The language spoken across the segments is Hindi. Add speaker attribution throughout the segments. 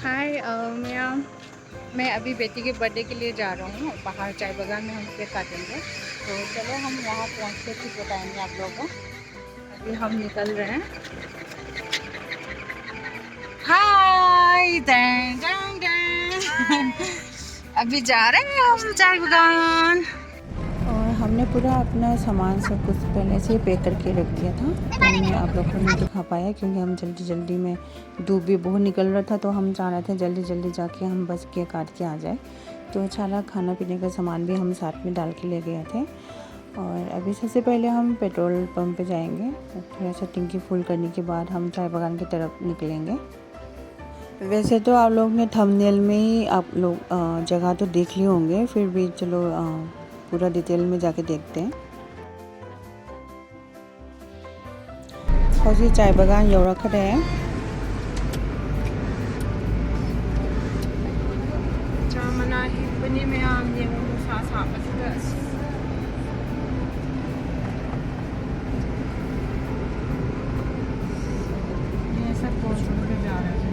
Speaker 1: हाय मैं अभी बेटी के बर्थडे के लिए जा रहा हूँ बाहर चाय बागान में। हम केक काटेंगे तो चलो हम वहाँ पहुँच के फिर बताएंगे आप लोगों को। अभी हम निकल रहे हैं। हाय अभी जा रहे हैं हम चाय बागान। और हमने पूरा अपना सामान सब कुछ पहले से पैक करके रख दिया था, तो हमने आप लोग को नहीं दिखा पाया क्योंकि हम जल्दी में धूप भी बहुत निकल रहा था, तो हम चाह रहे थे जल्दी जाके हम बस केक काट के आ जाए। तो सारा खाना पीने का सामान भी हम साथ में डाल के ले गए थे। और अभी सबसे पहले हम पेट्रोल पंप पे जाएंगे, थोड़ा सा टंकी फुल करने के बाद हम चाय बागान की तरफ निकलेंगे। वैसे तो आप लोग ने थंबनेल में ही आप लोग जगह तो देख लिए होंगे, फिर भी चलो पूरा डिटेल में जाके देखते हैं। हौजी चाय बागान यौरखरे। चामना हिप्पनी मयाम येंगो नुसा साबसिदा ये सब पोस्ट पे जा रहे हैं।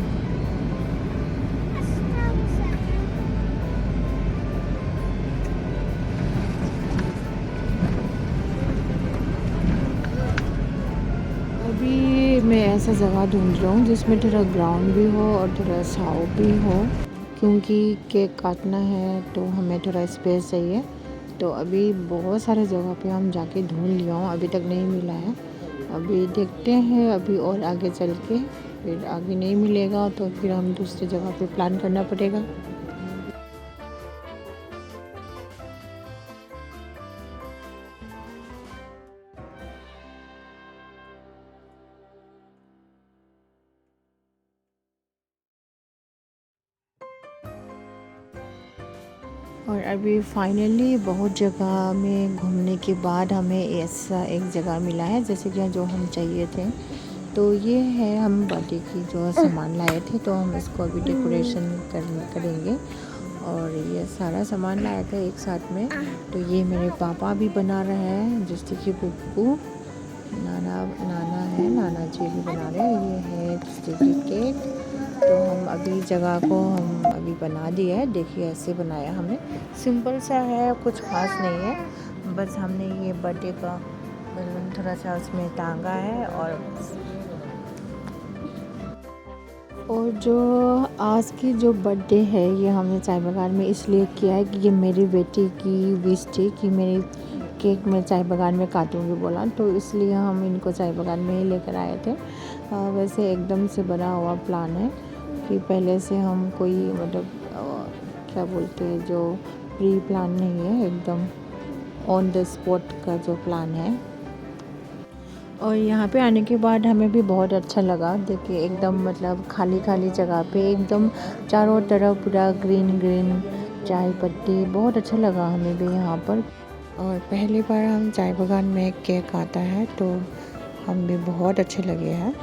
Speaker 1: अभी मैं ऐसा जगह ढूंढ रहा हूँ जिसमें थोड़ा ग्राउंड भी हो और थोड़ा छाँव भी हो, क्योंकि केक काटना है तो हमें थोड़ा स्पेस चाहिए। तो अभी बहुत सारे जगह पे हम जाके ढूंढ लिया हूँ, अभी तक नहीं मिला है। अभी देखते हैं, अभी और आगे चल के फिर आगे नहीं मिलेगा तो फिर हम दूसरी जगह पे प्लान करना पड़ेगा। और अभी फाइनली बहुत जगह में घूमने के बाद हमें ऐसा एक जगह मिला है जैसे कि जो हम चाहिए थे। तो ये है हम बर्थडे की जो सामान लाए थे, तो हम इसको अभी डेकोरेशन करेंगे। और ये सारा सामान लाया था एक साथ में। तो ये मेरे पापा भी बना रहे हैं, जैसे कि पुप्पू नाना है, नाना जी भी बना रहे हैं। ये है जैसे केक। तो हम अभी जगह को हम अभी बना दिया है, देखिए ऐसे बनाया हमने। सिंपल सा है, कुछ खास नहीं है, बस हमने ये बर्थडे का बैलून थोड़ा सा उसमें टांगा है। और जो आज की जो बर्थडे है ये हमने चाय बागान में इसलिए किया है कि ये मेरी बेटी की विश थी कि मेरी केक मैं चाय बागान में काटूंगी बोला, तो इसलिए हम इनको चाय बागान में ही लेकर आए थे। वैसे एकदम से बना हुआ प्लान है कि पहले से हम कोई मतलब क्या बोलते हैं, जो प्री प्लान नहीं है, एकदम ऑन द स्पॉट का जो प्लान है। और यहाँ पे आने के बाद हमें भी बहुत अच्छा लगा। देखिए एकदम मतलब खाली जगह पे एकदम चारों तरफ पूरा ग्रीन चाय पत्ती, बहुत अच्छा लगा हमें भी यहाँ पर। और पहली बार हम चाय बागान में केक आता है तो हम भी बहुत अच्छे लगे हैं।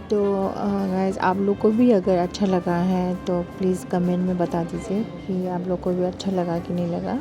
Speaker 1: तो गाइस आप लोग को भी अगर अच्छा लगा है तो प्लीज़ कमेंट में बता दीजिए कि आप लोग को भी अच्छा लगा कि नहीं लगा।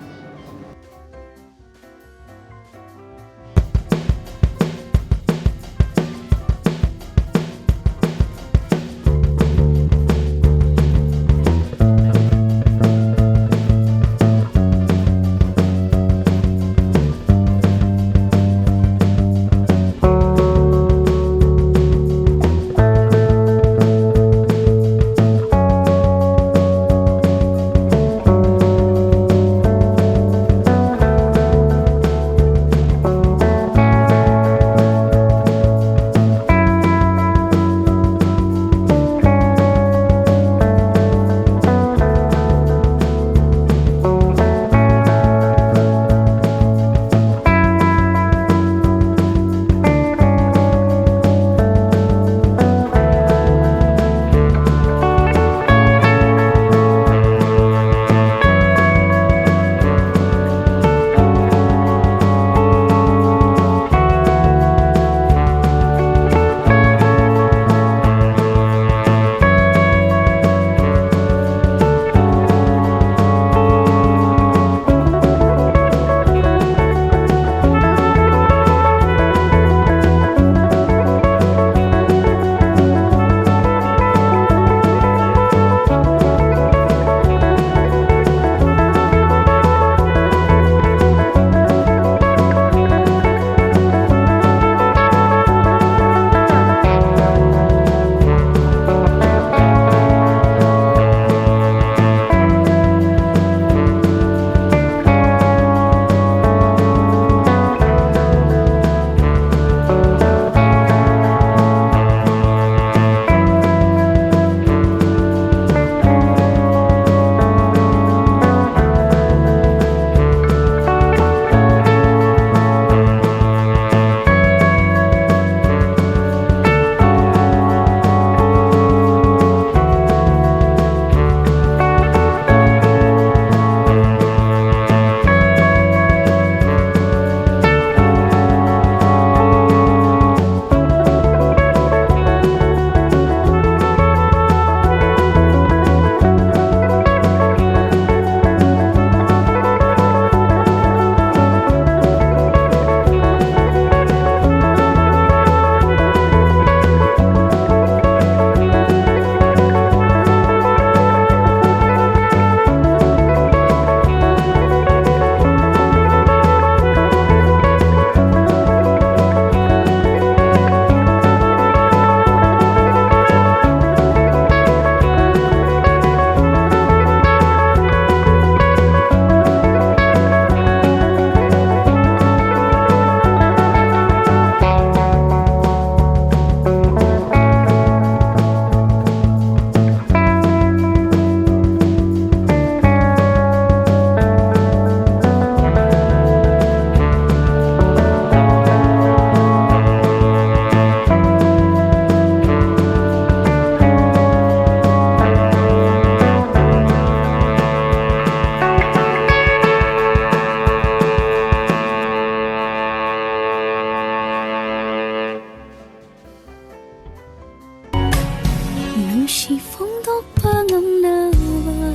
Speaker 2: Hattopa ngamnawa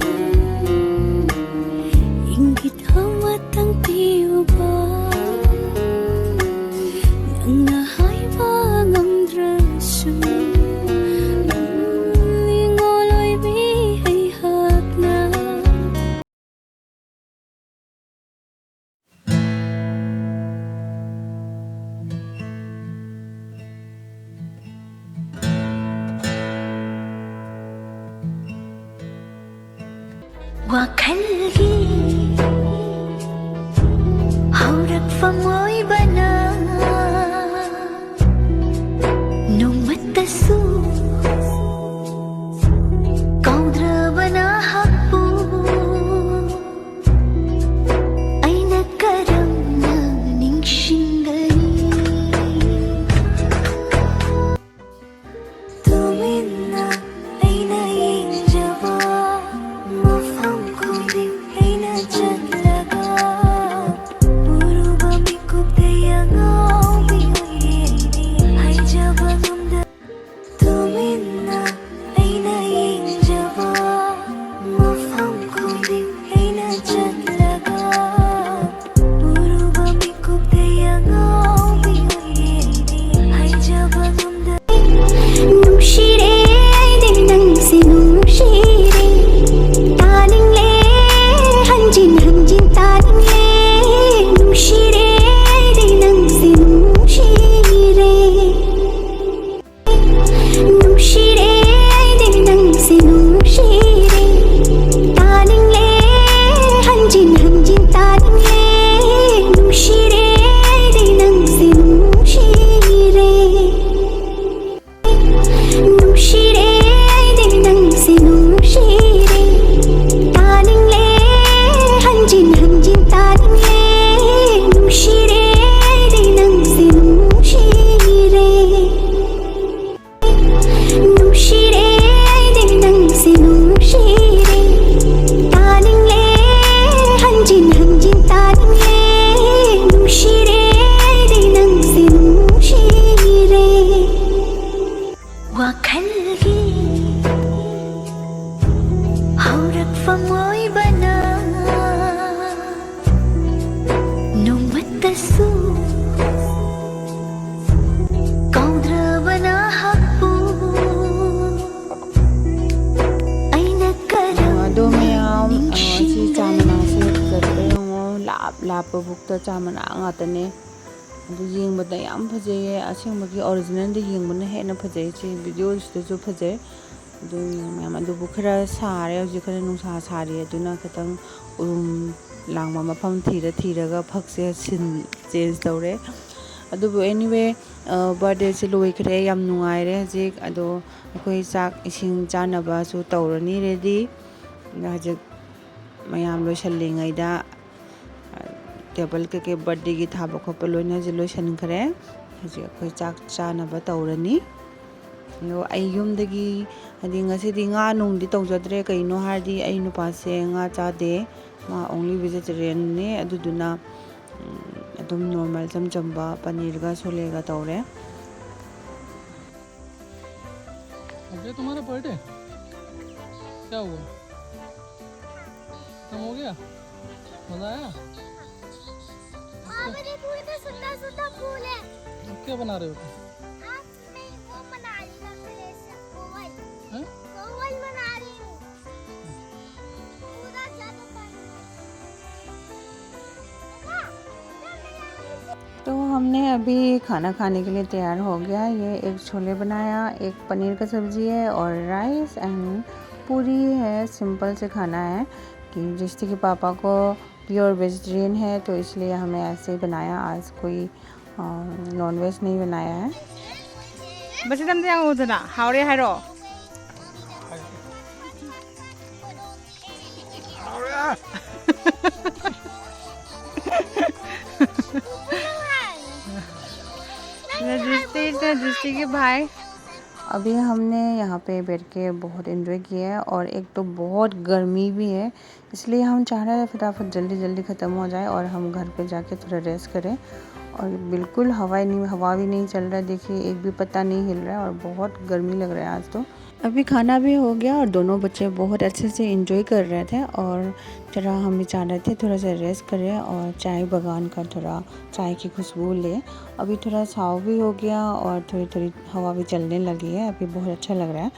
Speaker 2: Inggit hamatang tiyuba Nang nahayba ngamdrasu Lingoloy bihay hapna Wakalgi haurakfamoy bana nung matasu kaudra bana hapu ay nagkaram na ningshinggani tumina ay naiinjawa haurakfamoy bana nung matasu kaudra bana hapu ay nagkaram
Speaker 1: ꯑꯗꯣ ꯃꯌꯥꯝ ꯁꯤ ꯆꯥꯃꯅꯥꯁꯦ ꯐꯖꯕ ꯌꯦꯡꯉꯣ ꯂꯥꯞꯄ ꯕꯨꯛꯇ ꯆꯥꯃꯅꯥ ꯉꯥꯛꯇꯅꯦ ꯑꯗꯨ ꯌꯦꯡꯕꯗ ꯌꯥꯝ ꯐꯖꯩꯌꯦ ꯑꯁꯦꯡꯕꯒꯤ ꯑꯣꯔꯤꯖꯤꯅꯦꯜꯗ ꯌꯦꯡꯕꯅ ꯍꯦꯟꯅ ꯐꯖꯩ ꯁꯤ ꯚꯤꯗꯤꯑꯣꯁꯤꯗꯁꯨ ꯐꯖꯩ ꯑꯗꯨ ꯃꯌꯥꯝ ꯑꯗꯨꯕꯨ ꯈꯔ ꯁꯥꯔꯦ ꯍꯧꯖꯤꯛ ꯈꯔ ꯅꯨꯡꯁꯥ ꯁꯥꯔꯤ ꯑꯗꯨꯅ ꯈꯤꯇꯪ ꯎꯔꯨꯝ ꯂꯥꯡꯕ ꯃꯐꯝ ꯊꯤꯔꯒ ꯐꯛꯁꯦ ꯆꯦꯟꯖ ꯇꯧꯔꯦ ꯑꯗꯨꯕꯨ ꯑꯦꯅꯤꯋꯦ ꯕꯥꯔꯗꯦꯁꯦ ꯂꯣꯏꯈ꯭ꯔꯦ ꯌꯥꯝ ꯅꯨꯡꯉꯥꯏꯔꯦ ꯍꯧꯖꯤꯛ ꯑꯗꯣ ꯑꯩꯈꯣꯏ ꯆꯥꯛ ꯏꯁꯤꯡ ꯆꯥꯅꯕꯁꯨ ꯇꯧꯔꯅꯤ ꯔꯦꯗꯤ ꯍꯧꯖꯤꯛ ꯃꯌꯥꯝ ꯂꯣꯏꯁꯜꯂꯤꯉꯩꯗ ꯇꯦꯕꯜ ꯀꯩꯀꯩ ꯕꯥꯔꯗꯦꯒꯤ ꯊꯥꯕ ꯈꯣꯠꯄ ꯂꯣꯏꯅ ꯍꯧꯖꯤꯛ ꯂꯣꯏꯁꯤꯟꯈ꯭ꯔꯦ ꯍꯧꯖꯤꯛ ꯑꯩꯈꯣꯏ ꯆꯥꯛ ꯆꯥꯅꯕ ꯇꯧꯔꯅꯤ ꯑꯗꯣ ꯑꯩ ꯌꯨꯝꯗꯒꯤ ꯍꯥꯏꯗꯤ ꯉꯁꯤꯗꯤ ꯉꯥ ꯅꯨꯡꯗꯤ ꯇꯧꯖꯗ꯭ꯔꯦ ꯀꯩꯅꯣ ꯍꯥꯏꯔꯗꯤ ꯑꯩ ꯅꯨꯄꯥꯁꯦ ꯉꯥ ꯆꯥꯗꯦ ꯃꯥ ꯑꯣꯡꯂꯤ ꯚꯦꯖꯤꯇꯦꯔꯤꯌꯟꯅꯦ ꯑꯗꯨꯗꯨꯅ ꯑꯗꯨꯝ ꯅꯣꯔꯃꯦꯜ ꯏꯆꯝ चम्बा पनीरगा छोलेगा तौरे।
Speaker 3: अजय तुम्हारा बर्थडे क्या हुआ? खत्म हो गया? मजा आया?
Speaker 2: मेरे पूरे में सुंदर सुंदर फूल है।
Speaker 3: क्या बना रहे हो तुम?
Speaker 2: मैं वो बना रही हूँ ओवल।
Speaker 3: हैं?
Speaker 2: ओवल बना रही हूँ। पूरा ज्यादा
Speaker 1: तो हमने अभी खाना खाने के लिए तैयार हो गया। ये एक छोले बनाया, एक पनीर का सब्ज़ी है और राइस एंड पूरी है। सिंपल से खाना है कि जिससे कि पापा को प्योर वेजिटेरियन है तो इसलिए हमें ऐसे ही बनाया। आज कोई नॉनवेज नहीं बनाया है।
Speaker 4: बस दम दिया उधर हावरे हारो दृष्टि के भाई।
Speaker 1: अभी हमने यहाँ पे बैठ के बहुत एंजॉय किया है और एक तो बहुत गर्मी भी है, इसलिए हम चाह रहे हैं फटाफट जल्दी जल्दी ख़त्म हो जाए और हम घर पे जाके थोड़ा रेस्ट करें। और बिल्कुल हवा भी नहीं चल रहा है, देखिए एक भी पत्ता नहीं हिल रहा है और बहुत गर्मी लग रहा है आज तो। अभी खाना भी हो गया और दोनों बच्चे बहुत अच्छे से एंजॉय कर रहे थे और जरा हम भी चाह रहे थे थोड़ा सा रेस्ट करें और चाय बगान का थोड़ा चाय की खुशबू ले। अभी थोड़ा छाव भी हो गया और थोड़ी थोड़ी हवा भी चलने लगी है, अभी बहुत अच्छा लग रहा है।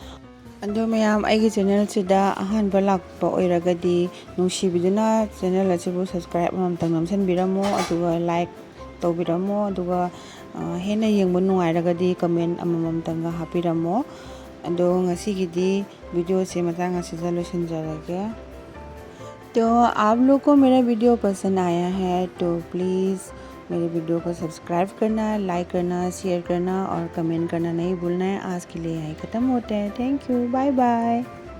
Speaker 1: अदो मैम आइगे चैनल सिदा अहानबा लाक्पा ओइरगदी नुंसिबिदुना चैनल असिबु सब्सक्राइब अमतंग नमसनबिरमो अदुगा लाइक तौबिरमो अदुगा हेना येंबो नुंगाइरगदी कमेंट अममतंगा हापिरमो। अदो ngasiगीदी वीडियो से मतंग असिदा लोइसिनजरगे। तो आप लोग को मेरा वीडियो पसंद आया है तो प्लीज़ मेरे वीडियो को सब्सक्राइब करना, लाइक करना, शेयर करना और कमेंट करना नहीं भूलना है। आज के लिए यहीं ख़त्म होते हैं। Thank you, bye bye.